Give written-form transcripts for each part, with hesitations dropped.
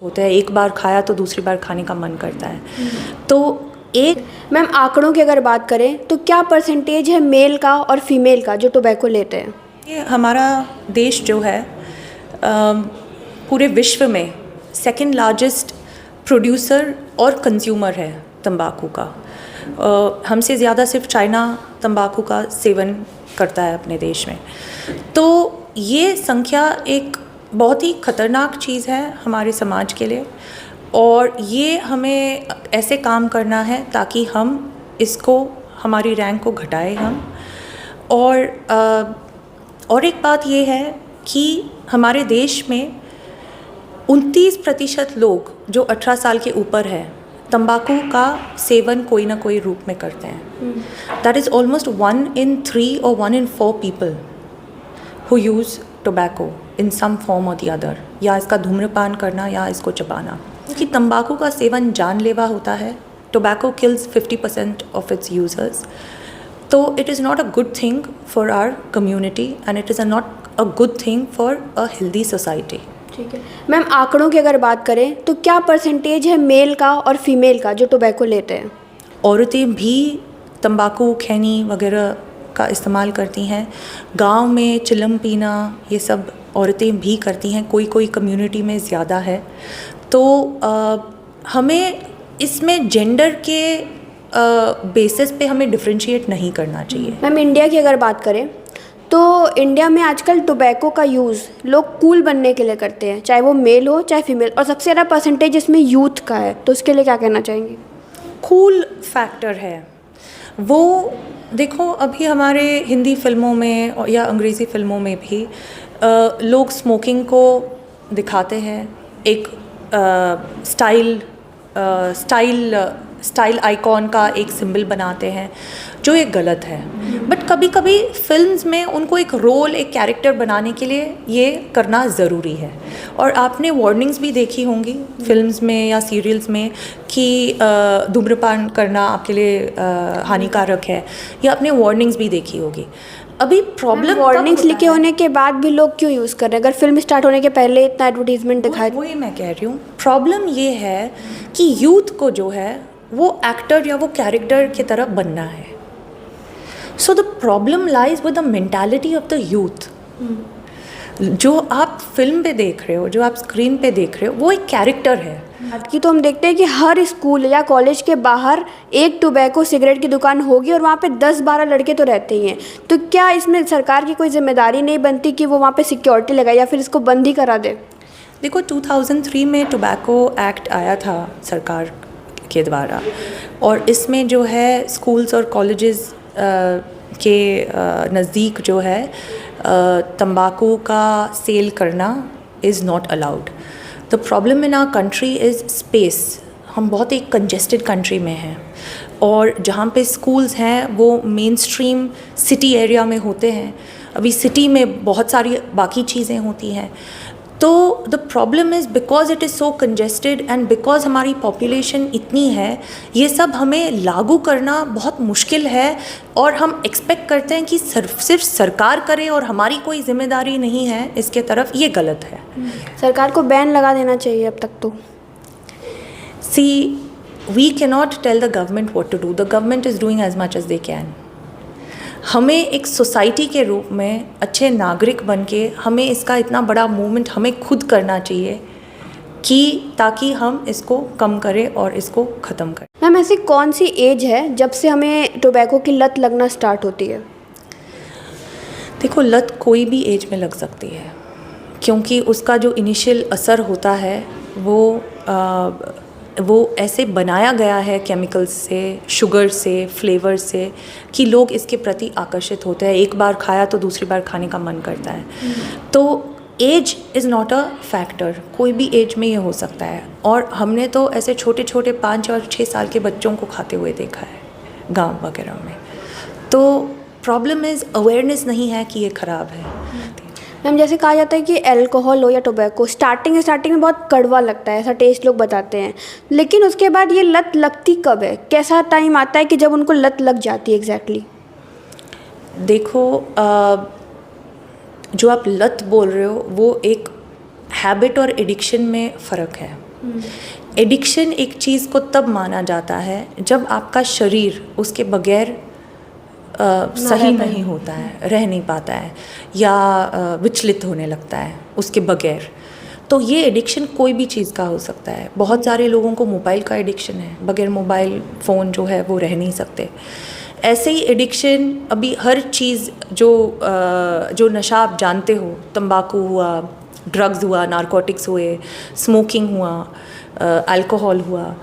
होता है, एक बार खाया तो दूसरी बार खाने का मन करता है। तो एक मैम आंकड़ों की अगर बात करें तो क्या परसेंटेज है मेल का और फीमेल का जो टोबैको लेते हैं? ये हमारा देश जो है पूरे विश्व में सेकंड लार्जेस्ट प्रोड्यूसर और कंज्यूमर है तंबाकू का। हमसे ज़्यादा सिर्फ चाइना तंबाकू का सेवन करता है अपने देश में। तो ये संख्या एक बहुत ही ख़तरनाक चीज़ है हमारे समाज के लिए, और ये हमें ऐसे काम करना है ताकि हम इसको, हमारी रैंक को घटाएं हम। और एक बात ये है कि हमारे देश में 29% लोग जो 18 साल के ऊपर है तंबाकू का सेवन कोई ना कोई रूप में करते हैं। दैट इज़ ऑलमोस्ट 1 in 3 और 1 in 4 people who use tobacco in some form और दी अदर, या इसका धूम्रपान करना या इसको चबाना। क्योंकि तंबाकू का सेवन जानलेवा होता है। Tobacco kills 50% of its users. तो it is not a good thing for our community and it is not a good thing for a healthy society. ठीक है मैम, आंकड़ों की अगर बात करें तो क्या परसेंटेज है मेल का और फीमेल का जो टोबैको लेते हैं? औरतें भी तंबाकू, खैनी वगैरह का इस्तेमाल करती हैं। गांव में चिलम पीना ये सब औरतें भी करती हैं, कोई कोई कम्युनिटी में ज़्यादा है। तो हमें इसमें जेंडर के बेसिस पे हमें डिफरेंशिएट नहीं करना चाहिए। मैम इंडिया की अगर बात करें तो इंडिया में आजकल टोबैको का यूज़ लोग कूल बनने के लिए करते हैं, चाहे वो मेल हो चाहे फीमेल, और सबसे ज़्यादा परसेंटेज इसमें यूथ का है। तो उसके लिए क्या कहना चाहेंगे? कूल फैक्टर है वो। देखो अभी हमारे हिंदी फिल्मों में या अंग्रेज़ी फिल्मों में भी लोग स्मोकिंग को दिखाते हैं, एक स्टाइल आइकॉन का एक सिंबल बनाते हैं, जो ये गलत है। बट कभी कभी फिल्म्स में उनको एक रोल, एक कैरेक्टर बनाने के लिए ये करना ज़रूरी है। और आपने वार्निंग्स भी देखी होंगी फिल्म्स में या सीरियल्स में कि धूम्रपान करना आपके लिए हानिकारक है, या आपने वार्निंग्स भी देखी होगी। अभी प्रॉब्लम वार्निंग्स लिखे होने के बाद भी लोग क्यों यूज़ कर रहे हैं? अगर फिल्म स्टार्ट होने के पहले इतना एडवर्टीजमेंट दिखाए, वही मैं कह रही हूँ। प्रॉब्लम ये है कि यूथ को जो है वो एक्टर या वो कैरेक्टर की तरह बनना है। So the problem lies with the mentality of the youth. जो आप फिल्म पे देख रहे हो, जो आप स्क्रीन पे देख रहे हो, वो एक कैरेक्टर है। कि तो हम देखते हैं कि हर स्कूल या कॉलेज के बाहर एक टोबैको सिगरेट की दुकान होगी और वहाँ पे 10-12 लड़के तो रहते ही हैं। तो क्या इसमें सरकार की कोई जिम्मेदारी नहीं बनती कि वो वहाँ पे सिक्योरिटी लगाए या फिर इसको बंद ही करा दे? देखो 2003 में टोबैको एक्ट आया था सरकार के द्वारा, और इसमें जो है स्कूल्स और कॉलेजेस के नज़दीक जो है तंबाकू का सेल करना is not allowed. The problem in our country is space. हम बहुत एक कंजेस्टेड कंट्री में हैं, और जहाँ पे स्कूल्स हैं वो मेन स्ट्रीम सिटी एरिया में होते हैं। अभी सिटी में बहुत सारी बाकी चीज़ें होती हैं। तो the problem is because it is so congested and because हमारी पॉपुलेशन इतनी है, ये सब हमें लागू करना बहुत मुश्किल है। और हम एक्सपेक्ट करते हैं कि सिर्फ सरकार करे और हमारी कोई जिम्मेदारी नहीं है इसके तरफ, ये गलत है। सरकार को बैन लगा देना चाहिए अब तक तो। See we cannot tell the government what to do. The government is doing as much as they can. हमें एक सोसाइटी के रूप में अच्छे नागरिक बन के हमें इसका इतना बड़ा मूवमेंट हमें खुद करना चाहिए कि ताकि हम इसको कम करें और इसको ख़त्म करें। मैम ऐसी कौन सी एज है जब से हमें टोबैको की लत लगना स्टार्ट होती है? देखो लत कोई भी एज में लग सकती है, क्योंकि उसका जो इनिशियल असर होता है वो ऐसे बनाया गया है केमिकल्स से, शुगर से, फ्लेवर से, कि लोग इसके प्रति आकर्षित होते हैं। एक बार खाया तो दूसरी बार खाने का मन करता है। तो age is not a factor, कोई भी एज में ये हो सकता है। और हमने तो ऐसे छोटे छोटे 5 और 6 साल के बच्चों को खाते हुए देखा है गांव वगैरह में। तो प्रॉब्लम इज़ अवेयरनेस नहीं है कि ये ख़राब है। मैम जैसे कहा जाता है कि अल्कोहल हो या टोबैको स्टार्टिंग में बहुत कड़वा लगता है, ऐसा टेस्ट लोग बताते हैं, लेकिन उसके बाद ये लत लगती कब है? कैसा टाइम आता है कि जब उनको लत लग जाती है एग्जैक्टली? देखो जो आप लत बोल रहे हो वो एक हैबिट और एडिक्शन में फ़र्क है। एडिक्शन एक चीज़ को तब माना जाता है जब आपका शरीर उसके बगैर सही नहीं होता है, रह नहीं पाता है, या विचलित होने लगता है उसके बगैर। तो ये एडिक्शन कोई भी चीज़ का हो सकता है। बहुत सारे लोगों को मोबाइल का एडिक्शन है, बगैर मोबाइल फ़ोन जो है वो रह नहीं सकते। ऐसे ही एडिक्शन अभी हर चीज़ जो नशा आप जानते हो, तंबाकू हुआ, ड्रग्स हुआ, नारकोटिक्स हुए, स्मोकिंग हुआ, अल्कोहल हुआ,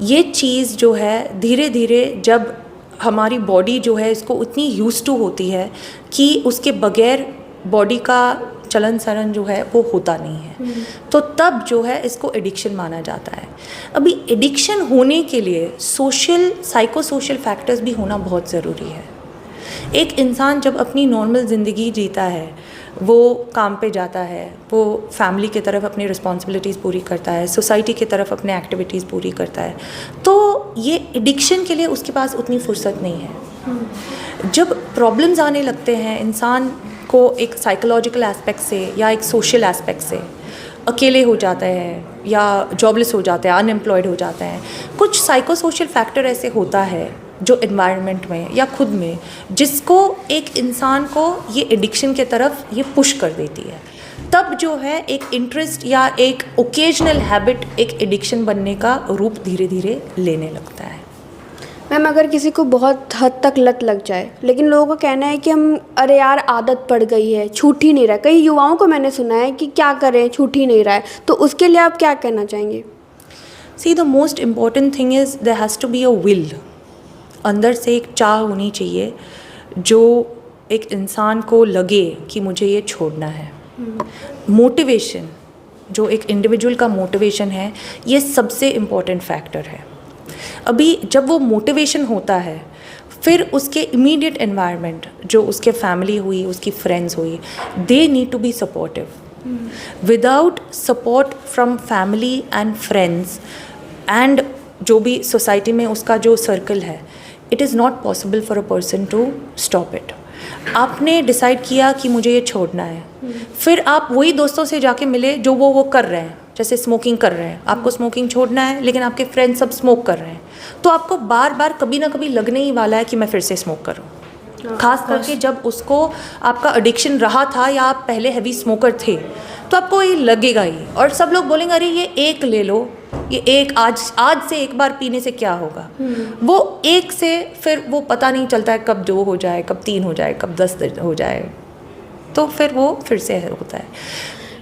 ये चीज़ जो है धीरे धीरे जब हमारी बॉडी जो है इसको उतनी यूज्ड टू होती है कि उसके बगैर बॉडी का चलन सलन जो है वो होता नहीं है, तो तब जो है इसको एडिक्शन माना जाता है। अभी एडिक्शन होने के लिए साइको सोशल फैक्टर्स भी होना बहुत ज़रूरी है। एक इंसान जब अपनी नॉर्मल ज़िंदगी जीता है, वो काम पे जाता है, वो फैमिली की तरफ अपनी रिस्पॉन्सिबिलिटीज़ पूरी करता है, सोसाइटी की तरफ अपने एक्टिविटीज़ पूरी करता है, तो ये एडिक्शन के लिए उसके पास उतनी फुर्सत नहीं है। जब प्रॉब्लम्स आने लगते हैं इंसान को एक साइकोलॉजिकल एस्पेक्ट से या एक सोशल एस्पेक्ट से, अकेले हो जाते हैं या जॉबलेस हो जाते हैं, अनएम्प्लॉयड हो जाते हैं, कुछ साइको सोशल फैक्टर ऐसे होता है जो एनवायरनमेंट में या खुद में जिसको एक इंसान को ये एडिक्शन के तरफ ये पुश कर देती है। तब जो है एक इंटरेस्ट या एक ओकेजनल हैबिट एक एडिक्शन बनने का रूप धीरे धीरे लेने लगता है। मैम, अगर किसी को बहुत हद तक लत लग जाए, लेकिन लोगों का कहना है कि अरे यार आदत पड़ गई है, छूट ही नहीं रहा है। कई युवाओं को मैंने सुना है कि क्या करें, छूट ही नहीं रहा है, तो उसके लिए आप क्या कहना चाहेंगे? See, the most important thing is there has to be a will. अंदर से एक चाह होनी चाहिए जो एक इंसान को लगे कि मुझे ये छोड़ना है। मोटिवेशन, जो एक इंडिविजुअल का मोटिवेशन है, ये सबसे इम्पॉर्टेंट फैक्टर है। अभी जब वो मोटिवेशन होता है, फिर उसके इमीडिएट एनवायरनमेंट, जो उसके फैमिली हुई, उसकी फ्रेंड्स हुई, they need to be supportive. Without support from family and friends and जो भी सोसाइटी में उसका जो सर्कल है, it is not possible for a person to stop it. आपने डिसाइड किया कि मुझे ये छोड़ना है, फिर आप वही दोस्तों से जाके मिले जो वो कर रहे हैं, जैसे स्मोकिंग कर रहे हैं, आपको स्मोकिंग छोड़ना है लेकिन आपके फ्रेंड्स सब स्मोक कर रहे हैं, तो आपको बार बार कभी ना कभी लगने ही वाला है कि मैं फिर से स्मोक करूं। खास करके जब उसको आपका एडिक्शन रहा था या आप पहले हैवी स्मोकर थे, तो आपको ये लगेगा ही। और सब लोग बोलेंगे अरे ये एक ले लो, ये एक आज से एक बार पीने से क्या होगा। वो एक से फिर वो पता नहीं चलता है कब 2 हो जाए, कब 3 हो जाए, कब 10 हो जाए, तो फिर वो फिर से होता है।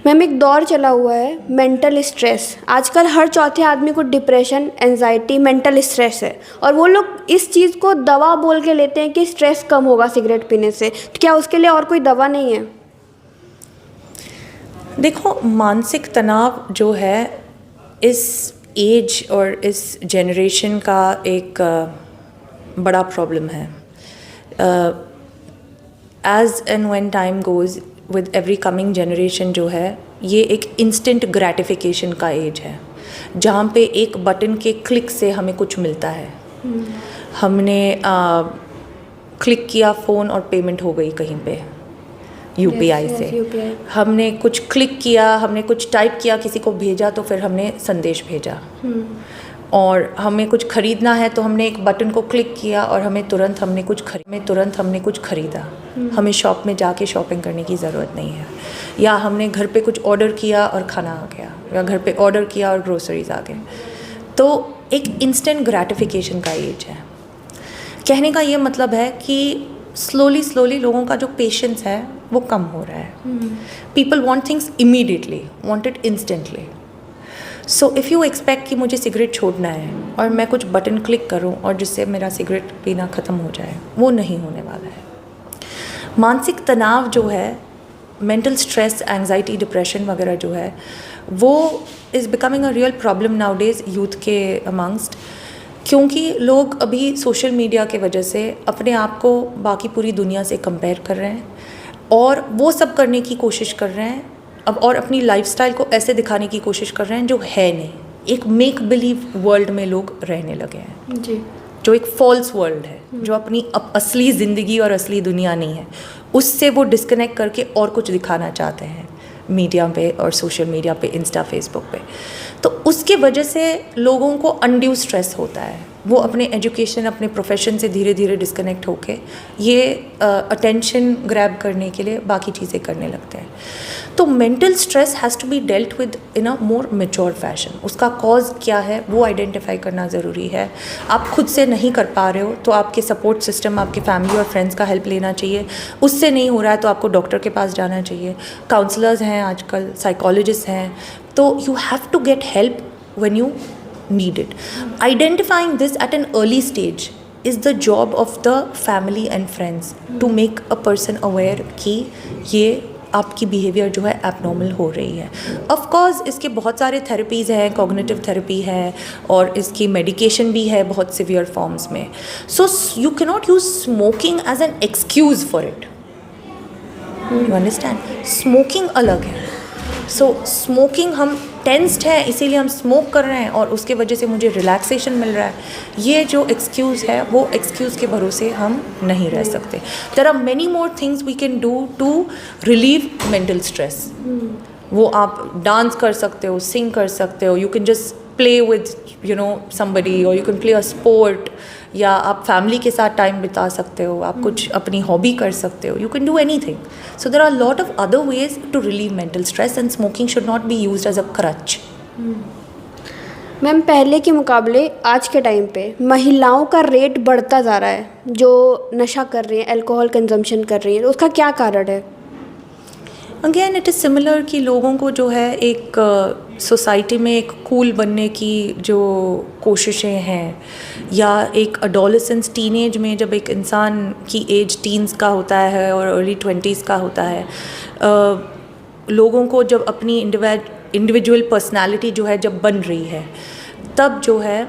मैम, एक दौर चला हुआ है मेंटल स्ट्रेस। आजकल हर चौथे आदमी को डिप्रेशन, एंजाइटी, मेंटल स्ट्रेस है, और वो लोग इस चीज़ को दवा बोल के लेते हैं कि स्ट्रेस कम होगा सिगरेट पीने से। तो क्या उसके लिए और कोई दवा नहीं है? देखो, मानसिक तनाव जो है इस एज और इस जनरेशन का एक बड़ा प्रॉब्लम है। Age and when time goes with every coming generation जो है, ये एक इंस्टेंट ग्रैटिफिकेशन का एज है, जहाँ पे एक बटन के क्लिक से हमें कुछ मिलता है। हमने क्लिक किया फ़ोन और पेमेंट हो गई कहीं पे यूपीआई से। UPI। हमने कुछ क्लिक किया, हमने कुछ टाइप किया, किसी को भेजा, तो फिर हमने संदेश भेजा। और हमें कुछ ख़रीदना है तो हमने एक बटन को क्लिक किया और हमें तुरंत हमने कुछ ख़रीदा। हमें शॉप में जाके शॉपिंग करने की ज़रूरत नहीं है। या हमने घर पे कुछ ऑर्डर किया और खाना आ गया, या घर पे ऑर्डर किया और ग्रोसरीज आ गए। तो एक इंस्टेंट ग्रैटिफिकेशन का एज है। कहने का ये मतलब है कि स्लोली लोगों का जो पेशेंस है वो कम हो रहा है। People want things immediately, want it instantly. So if you expect कि मुझे सिगरेट छोड़ना है और मैं कुछ बटन क्लिक करूं और जिससे मेरा सिगरेट पीना ख़त्म हो जाए, वो नहीं होने वाला है। मानसिक तनाव जो है, मेंटल स्ट्रेस, एंजाइटी, डिप्रेशन वगैरह जो है, वो is becoming a real problem now days youth के अमंगस्ट। क्योंकि लोग अभी सोशल मीडिया के वजह से अपने आप को बाकी पूरी दुनिया से कंपेयर कर रहे हैं, और वो सब करने की कोशिश कर रहे हैं अब, और अपनी लाइफस्टाइल को ऐसे दिखाने की कोशिश कर रहे हैं जो है नहीं। एक मेक बिलीव वर्ल्ड में लोग रहने लगे हैं जी, जो एक फॉल्स वर्ल्ड है, जो अपनी असली ज़िंदगी और असली दुनिया नहीं है, उससे वो डिस्कनेक्ट करके और कुछ दिखाना चाहते हैं। मीडिया पे और सोशल मीडिया पे, इंस्टा, फेसबुक पे। तो उसके वजह से लोगों को अनड्यू स्ट्रेस होता है, वो अपने एजुकेशन, अपने प्रोफेशन से धीरे धीरे डिस्कनेक्ट होके ये अटेंशन ग्रैब करने के लिए बाकी चीज़ें करने लगते हैं। तो mental stress has to be dealt with in a more mature fashion. उसका कॉज क्या है वो आइडेंटिफाई करना ज़रूरी है। आप खुद से नहीं कर पा रहे हो तो आपके सपोर्ट सिस्टम, आपके फैमिली और फ्रेंड्स का हेल्प लेना चाहिए। उससे नहीं हो रहा है तो आपको डॉक्टर के पास जाना चाहिए। काउंसलर्स हैं आजकल, साइकोलॉजिस्ट हैं, तो you have to get help when you need it. Identifying this at an early stage is the job of the family and friends to make a person aware कि ये आपकी बिहेवियर जो है abnormal हो रही है। ऑफ कोर्स इसके बहुत सारे थेरेपीज़ हैं, कॉग्निटिव थेरेपी है और इसकी मेडिकेशन भी है बहुत सिवियर फॉर्म्स में। So you can not use smoking as an excuse for it. You understand? Smoking अलग है। सो स्मोकिंग, हम टेंस्ड है इसीलिए हम स्मोक कर रहे हैं और उसके वजह से मुझे रिलैक्सेशन मिल रहा है, ये जो एक्सक्यूज़ है वो एक्सक्यूज़ के भरोसे हम नहीं रह सकते। There are many more things we can do to relieve mental stress. वो आप डांस कर सकते हो, सिंग कर सकते हो, you can just play with somebody, और you can play a sport, या आप फैमिली के साथ टाइम बिता सकते हो, आप कुछ अपनी हॉबी कर सकते हो, you can do anything. So there are lot of other ways to relieve mental stress and smoking should not be used as a crutch. Ma'am, पहले के मुकाबले आज के टाइम पे महिलाओं का रेट बढ़ता जा रहा है जो नशा कर रही हैं, अल्कोहल कंजम्पशन कर रही हैं, तो उसका क्या कारण है? अगेन इट इज़ सिमिलर कि लोगों को जो है एक सोसाइटी में एक कूल बनने की जो कोशिशें हैं, या एक अडोलेसेंस, टीनेज में जब एक इंसान की एज टीन्स का होता है और अर्ली 20s का होता है, लोगों को जब अपनी इंडिविजुअल पर्सनालिटी जो है जब बन रही है, तब जो है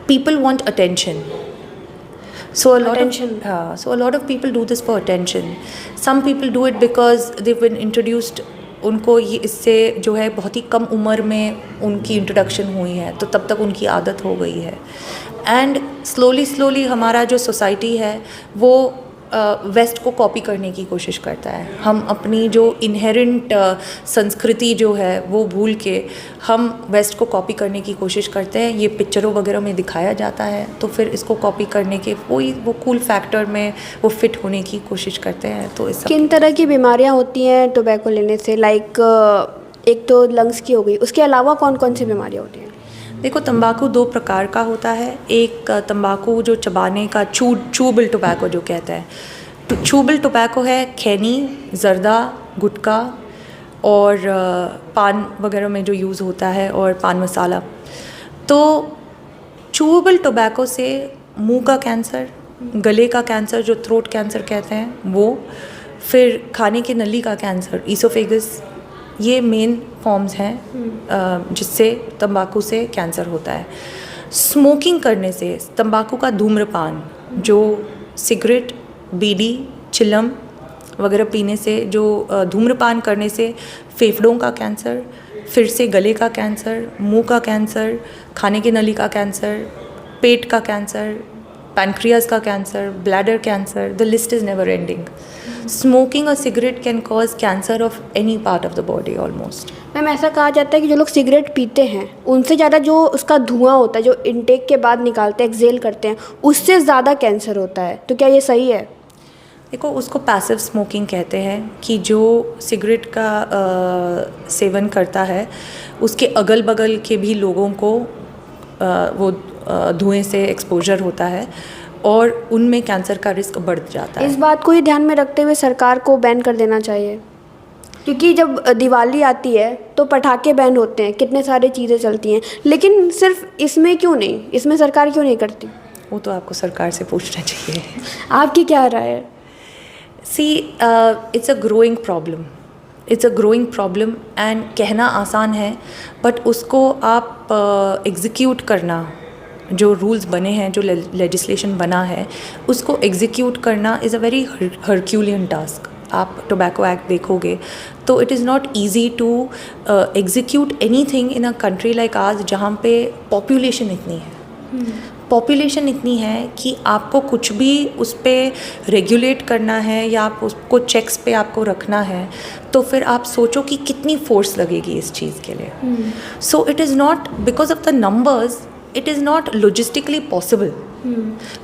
people want attention. So a lot of people do this for attention. Some people do it because they've been introduced, उनको ये इससे जो है बहुत ही कम उम्र में उनकी इंट्रोडक्शन हुई है, तो तब तक उनकी आदत हो गई है। एंड स्लोली हमारा जो सोसाइटी है वो वेस्ट को कॉपी करने की कोशिश करता है। हम अपनी जो इनहेरेंट संस्कृति जो है वो भूल के हम वेस्ट को कॉपी करने की कोशिश करते हैं। ये पिक्चरों वगैरह में दिखाया जाता है, तो फिर इसको कॉपी करने के वो कूल फैक्टर में वो फिट होने की कोशिश करते हैं। तो इस किन तरह की बीमारियां होती हैं टोबैको लेने से? लाइक एक तो लंग्स की हो गई, उसके अलावा कौन कौन सी बीमारियां होती हैं? देखो, तंबाकू 2 प्रकार का होता है। एक तंबाकू जो चबाने का, चूबल टोबैको जो कहते हैं, तो चूबल टोबैको है खैनी, जर्दा, गुटखा और पान वगैरह में जो यूज़ होता है, और पान मसाला। तो चूबल टोबैको से मुंह का कैंसर, गले का कैंसर जो थ्रोट कैंसर कहते हैं वो, फिर खाने की नली का कैंसर, ईसोफेगस, ये मेन फॉर्म्स हैं जिससे तंबाकू से कैंसर होता है। स्मोकिंग करने से, तंबाकू का धूम्रपान, जो सिगरेट, बीड़ी, चिलम वगैरह पीने से, जो धूम्रपान करने से फेफड़ों का कैंसर, फिर से गले का कैंसर, मुंह का कैंसर, खाने की नली का कैंसर, पेट का कैंसर, पैनक्रियाज का cancer, bladder cancer, the list is never ending. Smoking और cigarette can cause cancer of any part of the body almost. Ma'am, ऐसा कहा जाता है कि जो लोग सिगरेट पीते हैं उनसे ज़्यादा जो उसका धुआं होता है, जो इनटेक के बाद निकालते हैं, एक्सेल करते हैं, उससे ज़्यादा कैंसर होता है, तो क्या ये सही है? देखो, उसको पैसिव स्मोकिंग कहते हैं कि जो सिगरेट का सेवन करता है उसके अगल बगल के भी लोगों को वो धुएं से एक्सपोजर होता है और उनमें कैंसर का रिस्क बढ़ जाता है। इस बात को ही ध्यान में रखते हुए सरकार को बैन कर देना चाहिए, क्योंकि जब दिवाली आती है तो पटाखे बैन होते हैं, कितने सारी चीज़ें चलती हैं, लेकिन सिर्फ इसमें क्यों नहीं, इसमें सरकार क्यों नहीं करती? वो तो आपको सरकार से पूछना चाहिए। आपकी क्या राय है? See, it's a growing problem and कहना आसान है, बट उसको आप एग्जीक्यूट करना, जो रूल्स बने हैं, जो लेजिस्लेशन बना है, उसको एग्जीक्यूट करना is a very herculean task. आप टोबैको एक्ट देखोगे तो it is not easy to execute anything in a country like ours, जहाँ पे पॉपुलेशन इतनी है। पॉपुलेशन इतनी है कि आपको कुछ भी उस पर रेगुलेट करना है या आप उसको चेक्स पे आपको रखना है, तो फिर आप सोचो कि कितनी फोर्स लगेगी इस चीज़ के लिए. So it is not because of the numbers, it is not logistically possible.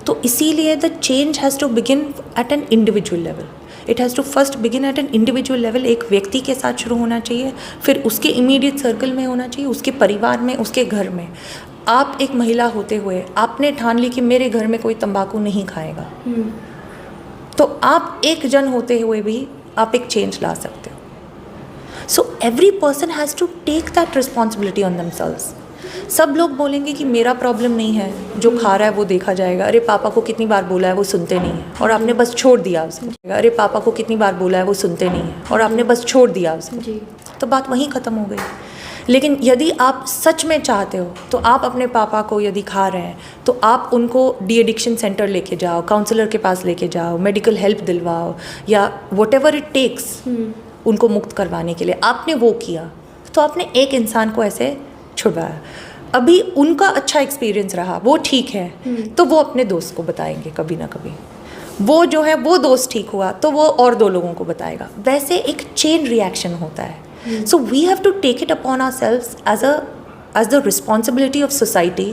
तो इसीलिए the change has to begin at an individual level. It has to first begin at an individual level. एक व्यक्ति के साथ शुरू होना चाहिए, फिर उसके इमीडिएट सर्कल में होना चाहिए, उसके परिवार में, उसके घर में. आप एक महिला होते हुए आपने ठान ली कि मेरे घर में कोई तंबाकू नहीं खाएगा, तो आप एक जन होते हुए भी आप एक चेंज ला सकते हो. So every person has to take that responsibility on themselves. सब लोग बोलेंगे कि मेरा प्रॉब्लम नहीं है, जो खा रहा है वो देखा जाएगा. अरे पापा को कितनी बार बोला है वो सुनते नहीं है और आपने बस छोड़ दिया उसको. अरे पापा को कितनी बार बोला है वो सुनते नहीं है और आपने बस छोड़ दिया उसको. तो बात वहीं ख़त्म हो गई. लेकिन यदि आप सच में चाहते हो तो आप अपने पापा को यदि खा रहे हैं तो आप उनको डी एडिक्शन सेंटर लेके जाओ, काउंसलर के पास लेके जाओ, मेडिकल हेल्प दिलवाओ या वॉट एवर इट टेक्स उनको मुक्त करवाने के लिए. आपने वो किया तो आपने एक इंसान को ऐसे छुड़वाया. अभी उनका अच्छा एक्सपीरियंस रहा, वो ठीक है, तो वो अपने दोस्त को बताएंगे कभी ना कभी. वो जो है वो दोस्त ठीक हुआ तो वो और 2 लोगों को बताएगा. वैसे एक चेन रिएक्शन होता है. So we have to take it upon ourselves as the responsibility of society,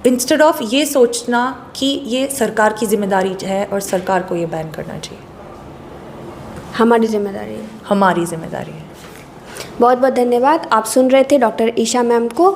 instead of ये सोचना कि ये सरकार की जिम्मेदारी है और सरकार को ये बैन करना चाहिए. हमारी जिम्मेदारी है. हमारी जिम्मेदारी है. बहुत बहुत धन्यवाद. आप सुन रहे थे डॉक्टर ईशा मैम को.